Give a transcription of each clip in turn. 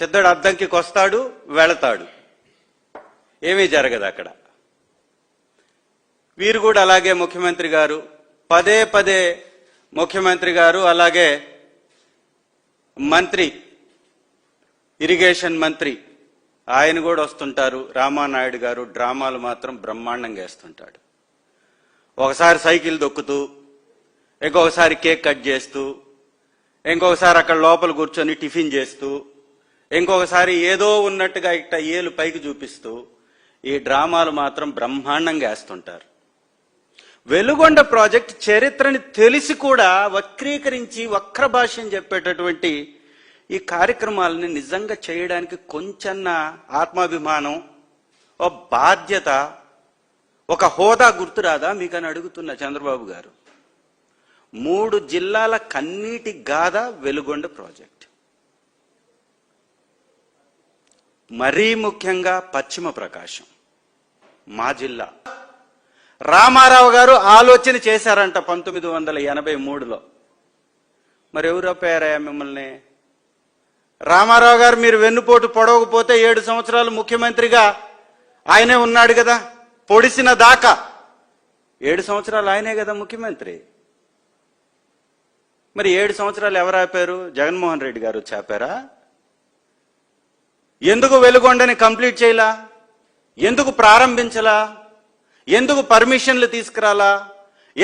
సిద్ధుడు అద్దంకికి వస్తాడు, వెళతాడు, ఏమీ జరగదు అక్కడ. వీరు కూడా అలాగే ముఖ్యమంత్రి గారు పదే పదే ముఖ్యమంత్రి గారు అలాగే మంత్రి ఇరిగేషన్ మంత్రి ఆయన కూడా వస్తుంటారు. రామానాయుడు గారు డ్రామాలు మాత్రం బ్రహ్మాండంగా వేస్తుంటాడు. ఒకసారి సైకిల్ దొక్కుతూ, ఇంకొకసారి కేక్ కట్ చేస్తూ, ఇంకొకసారి అక్కడ లోపల కూర్చొని టిఫిన్ చేస్తూ, ఇంకొకసారి ఏదో ఉన్నట్టుగా ఇట్ట ఏలు పైకి చూపిస్తూ ఈ డ్రామాలు మాత్రం బ్రహ్మాండంగా వేస్తుంటారు. వెలుగొండ ప్రాజెక్ట్ చరిత్రని తెలిసి కూడా వక్రీకరించి వక్ర భాష్యం చెప్పేటటువంటి ఈ కార్యక్రమాలని నిజంగా చేయడానికి కొంచెన్న ఆత్మాభిమానం, ఓ బాధ్యత, ఒక హోదా గుర్తురాదా మీకని అడుగుతున్న చంద్రబాబు గారు. 3 జిల్లాల కన్నీటి గాథ వెలుగొండ ప్రాజెక్ట్. మరీ ముఖ్యంగా పశ్చిమ ప్రకాశం మా జిల్లా. రామారావు గారు ఆలోచన చేశారంట 1983లో. మరి ఎవరు అప్పారయ్యా మిమ్మల్ని? రామారావు గారు మీరు వెన్నుపోటు పొడవకపోతే 7 సంవత్సరాలు ముఖ్యమంత్రిగా ఆయనే ఉన్నాడు కదా, పొడిసిన దాకా 7 సంవత్సరాలు ఆయనే కదా ముఖ్యమంత్రి. మరి 7 సంవత్సరాలు ఎవరు ఆపారు? జగన్మోహన్ రెడ్డి గారు వచ్చి ఆపారా? ఎందుకు వెలుగొండని కంప్లీట్ చేయలా? ఎందుకు ప్రారంభించలా? ఎందుకు పర్మిషన్లు తీసుకురాలా?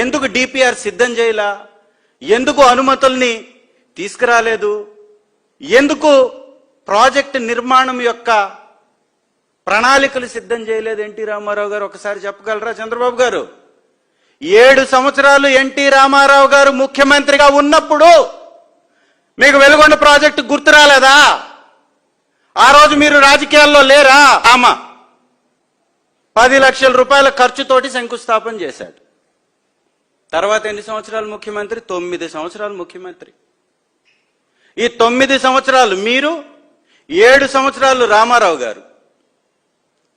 ఎందుకు డిపిఆర్ సిద్ధం చేయలా? ఎందుకు అనుమతుల్ని తీసుకురాలేదు? ఎందుకు ప్రాజెక్టు నిర్మాణం యొక్క ప్రణాళికలు సిద్ధం చేయలేదు ఎన్టీ రామారావు గారు? ఒకసారి చెప్పగలరా చంద్రబాబు గారు? 7 సంవత్సరాలు ఎన్టీ రామారావు గారు ముఖ్యమంత్రిగా ఉన్నప్పుడు మీకు వెలుగొండ ప్రాజెక్టు గుర్తు రాలేదా? ఆ రోజు మీరు రాజకీయాల్లో లేరా? 10 లక్షల రూపాయల ఖర్చుతోటి శంకుస్థాపన చేశాడు. తర్వాత ఎన్ని సంవత్సరాలు ముఖ్యమంత్రి? 9 సంవత్సరాలు ముఖ్యమంత్రి. ఈ 9 సంవత్సరాలు మీరు, 7 సంవత్సరాలు రామారావు గారు,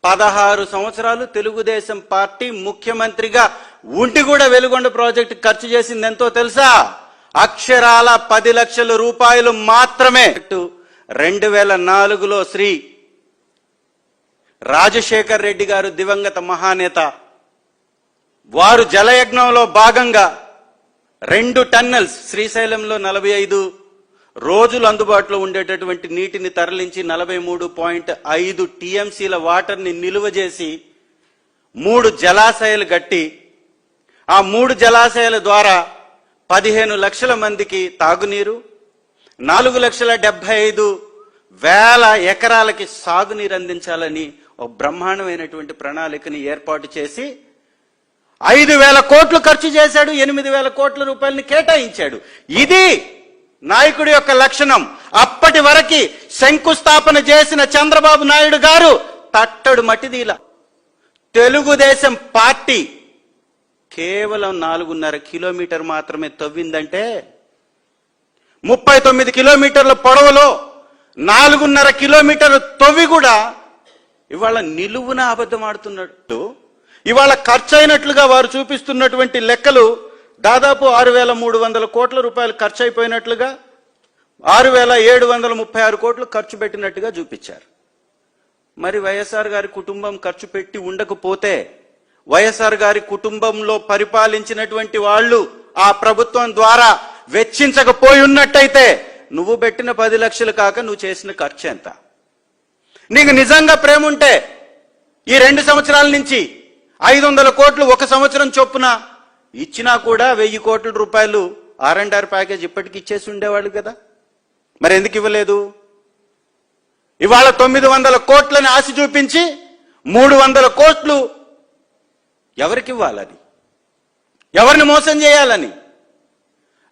16 సంవత్సరాలు తెలుగుదేశం పార్టీ ముఖ్యమంత్రిగా ఉండి కూడా వెలుగొండ ప్రాజెక్టు ఖర్చు చేసింది ఎంతో తెలుసా? అక్షరాల 10 లక్షల రూపాయలు మాత్రమే. 2004లో శ్రీ రాజశేఖర్ రెడ్డి గారు, దివంగత మహానేత, వారు జలయజ్ఞంలో భాగంగా 2 టన్నెల్స్ శ్రీశైలంలో 45 రోజులు అందుబాటులో ఉండేటటువంటి నీటిని తరలించి 43.5 టీఎంసీల వాటర్ని నిలువ చేసి 3 జలాశయాలు కట్టి, ఆ 3 జలాశయాల ద్వారా 15 లక్షల మందికి తాగునీరు, 4,75,000 ఎకరాలకి సాగునీరు అందించాలని ఒక బ్రహ్మాండమైనటువంటి ప్రణాళికని ఏర్పాటు చేసి 5,000 కోట్లు ఖర్చు చేశాడు. 8,000 కోట్ల రూపాయలని కేటాయించాడు. ఇది నాయకుడి యొక్క లక్షణం. అప్పటి వరకు శంకుస్థాపన చేసిన చంద్రబాబు నాయుడు గారు తట్టడు మట్టిదీల. తెలుగుదేశం పార్టీ కేవలం 4.5 కిలోమీటర్ మాత్రమే తవ్విందంటే 39 కిలోమీటర్ల పొడవులో 4.5 కిలోమీటర్లు తవ్వి కూడా ఇవాళ నిలువున అబద్ధం ఆడుతున్నాడు. ఇవాళ ఖర్చు అయినట్లుగా వారు చూపిస్తున్నటువంటి లెక్కలు దాదాపు 6,300 కోట్ల రూపాయలు ఖర్చు అయిపోయినట్లుగా, 6,736 కోట్లు ఖర్చు పెట్టినట్టుగా చూపించారు. మరి వైఎస్ఆర్ గారి కుటుంబం ఖర్చు పెట్టి ఉండకపోతే, వైఎస్ఆర్ గారి కుటుంబంలో పరిపాలించినటువంటి వాళ్ళు ఆ ప్రభుత్వం ద్వారా వెచ్చించకపోయి ఉన్నట్టయితే నువ్వు పెట్టిన 10 లక్షలు కాక నువ్వు చేసిన ఖర్చు ఎంత? నీకు నిజంగా ప్రేమ ఉంటే ఈ 2 సంవత్సరాల నుంచి 500 కోట్లు ఒక సంవత్సరం చొప్పున ఇచ్చినా కూడా 1,000 కోట్ల రూపాయలు R&R ప్యాకేజ్ ఇప్పటికి ఇచ్చేసి ఉండేవాళ్ళు కదా. మరి ఎందుకు ఇవ్వలేదు? ఇవాళ 900 కోట్లని ఆశ చూపించి 300 కోట్లు ఎవరికి ఇవ్వాలని, ఎవరిని మోసం చేయాలని?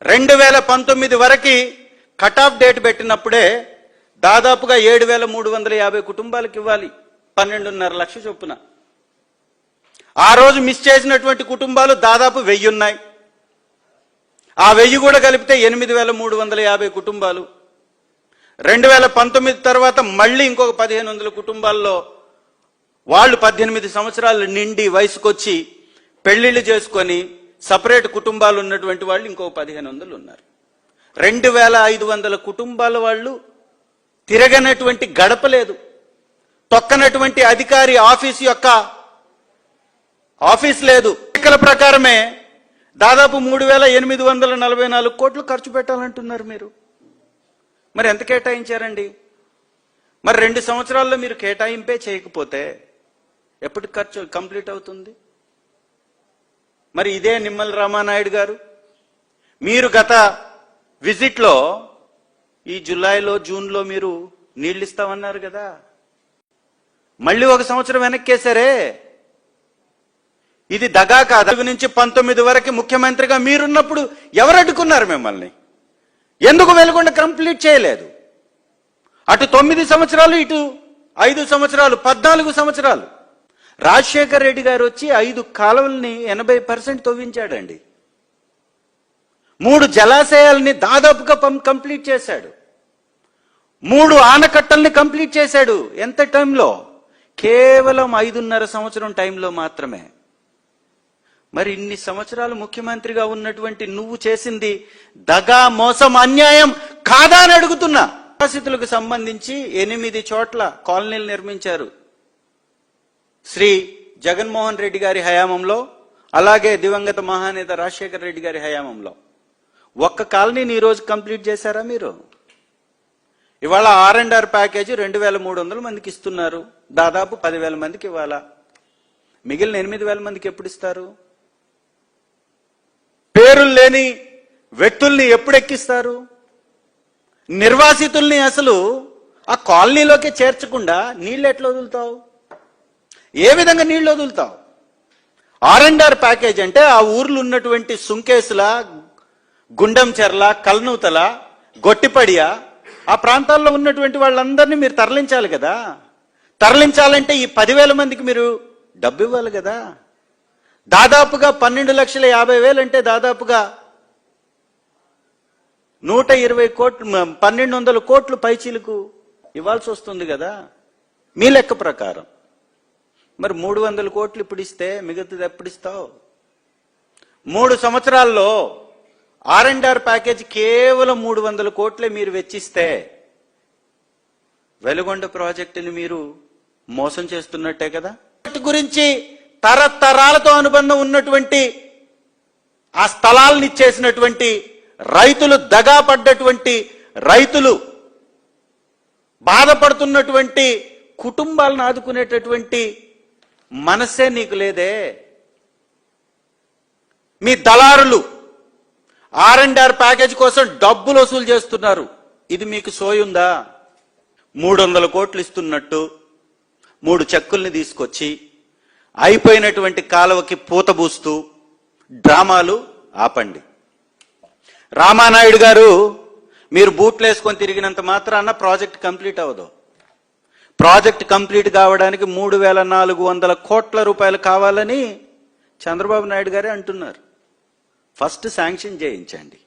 2019 వరకు కట్ ఆఫ్ డేట్ పెట్టినప్పుడే దాదాపుగా 7,350 కుటుంబాలకు ఇవ్వాలి, 12.5 లక్షల చొప్పున. ఆ రోజు మిస్ చేసినటువంటి కుటుంబాలు దాదాపు 1000 ఉన్నాయి. ఆ 1000 కూడా కలిపితే 8,350 కుటుంబాలు. 2019 తర్వాత మళ్ళీ ఇంకొక 1,500 కుటుంబాల్లో వాళ్ళు 18 సంవత్సరాలు నిండి వయసుకొచ్చి పెళ్లిళ్ళు చేసుకొని సపరేట్ కుటుంబాలు ఉన్నటువంటి వాళ్ళు ఇంకో 1,500 ఉన్నారు. 2,500 కుటుంబాల వాళ్ళు తిరగనటువంటి గడప లేదు, తొక్కనటువంటి అధికారి ఆఫీస్ లేదు. లెక్కల ప్రకారమే దాదాపు 3,844 కోట్లు ఖర్చు పెట్టాలంటున్నారు మీరు. మరి ఎంత కేటాయించారండి? మరి 2 సంవత్సరాల్లో మీరు కేటాయింపే చేయకపోతే ఎప్పటికి ఖర్చు కంప్లీట్ అవుతుంది? మరి ఇదే నిమ్మల రామానాయుడు గారు, మీరు గత విజిట్లో ఈ జూలైలో జూన్లో మీరు నీళ్ళు ఇస్తామన్నారు కదా, మళ్ళీ 1 సంవత్సరం వెనక్కేశారే. ఇది దగా కాదు. 4 నుంచి 19 వరకు ముఖ్యమంత్రిగా మీరున్నప్పుడు ఎవరు అడ్డుకున్నారు మిమ్మల్ని? ఎందుకు వెలుగొండ కంప్లీట్ చేయలేదు? అటు 9 సంవత్సరాలు, ఇటు 5 సంవత్సరాలు, 14 సంవత్సరాలు. రాజశేఖర్ రెడ్డి గారు వచ్చి 5 కాలువల్ని 80% తవ్వించాడండి. 3 జలాశయాల్ని దాదాపుగా కంప్లీట్ చేశాడు. 3 ఆనకట్టల్ని కంప్లీట్ చేశాడు. ఎంత టైంలో? కేవలం 5.5 సంవత్సరం టైంలో మాత్రమే. మరి ఇన్ని సంవత్సరాలు ముఖ్యమంత్రిగా ఉన్నటువంటి నువ్వు చేసింది దగా, మోసం, అన్యాయం కాదా అని అడుగుతున్నా. నిర్వాసితులకు సంబంధించి 8 చోట్ల కాలనీలు నిర్మించారు శ్రీ జగన్మోహన్ రెడ్డి గారి హయాంలో, అలాగే దివంగత మహానేత రాజశేఖర రెడ్డి గారి హయాంలో. ఒక్క కాలనీని ఈ రోజు కంప్లీట్ చేశారా మీరు? ఇవాళ R&R ప్యాకేజీ 2,300 మందికి ఇస్తున్నారు. దాదాపు 10,000 మందికి ఇవ్వాలా. మిగిలిన 8,000 మందికి ఎప్పుడు ఇస్తారు? పేరులు లేని వ్యక్తుల్ని ఎప్పుడు ఎక్కిస్తారు? నిర్వాసితుల్ని అసలు ఆ కాలనీలోకి చేర్చకుండా నీళ్ళు ఎట్లా వదులుతావు? ఏ విధంగా నీళ్లు వదులుతావు? R&R ప్యాకేజ్ అంటే ఆ ఊర్లో ఉన్నటువంటి సుంకేసుల, గుండంచెర్ల, కల్నూతల, గొట్టిపడియ, ఆ ప్రాంతాల్లో ఉన్నటువంటి వాళ్ళందరినీ మీరు తరలించాలి కదా. తరలించాలంటే ఈ 10,000 మందికి మీరు డబ్బు ఇవ్వాలి కదా. దాదాపుగా 12,50,000 అంటే దాదాపుగా 120 కోట్లు, 1,200 కోట్లు పైచీలకు ఇవ్వాల్సి వస్తుంది కదా మీ లెక్క ప్రకారం. మరి 300 కోట్లు ఇప్పుడు ఇస్తే మిగతాది ఎప్పుడు ఇస్తావు? 3 సంవత్సరాల్లో R&R ప్యాకేజ్ కేవలం 300 కోట్లే మీరు వెచ్చిస్తే వెలుగొండ ప్రాజెక్టుని మీరు మోసం చేస్తున్నట్టే కదా. గురించి తరతరాలతో అనుబంధం ఉన్నటువంటి ఆ స్థలాలను ఇచ్చేసినటువంటి రైతులు, దగా పడ్డటువంటి రైతులు, బాధపడుతున్నటువంటి కుటుంబాలను ఆదుకునేటటువంటి మనసే నీకు లేదే. మీ దళారులు R&R ప్యాకేజ్ కోసం డబ్బులు వసూలు చేస్తున్నారు. ఇది మీకు సోయుందా? 300 కోట్లు ఇస్తున్నట్టు 3 చెక్కుల్ని తీసుకొచ్చి అయిపోయినటువంటి కాలువకి పూతబూస్తూ డ్రామాలు ఆపండి. రామానాయుడు గారు, మీరు బూట్లు వేసుకొని తిరిగినంత మాత్రాన ప్రాజెక్ట్ కంప్లీట్ అవ్వదు. ప్రాజెక్ట్ కంప్లీట్ కావడానికి 3,400 కోట్ల రూపాయలు కావాలని చంద్రబాబు నాయుడు గారే అంటున్నారు. ఫస్ట్ శాంక్షన్ చేయించండి.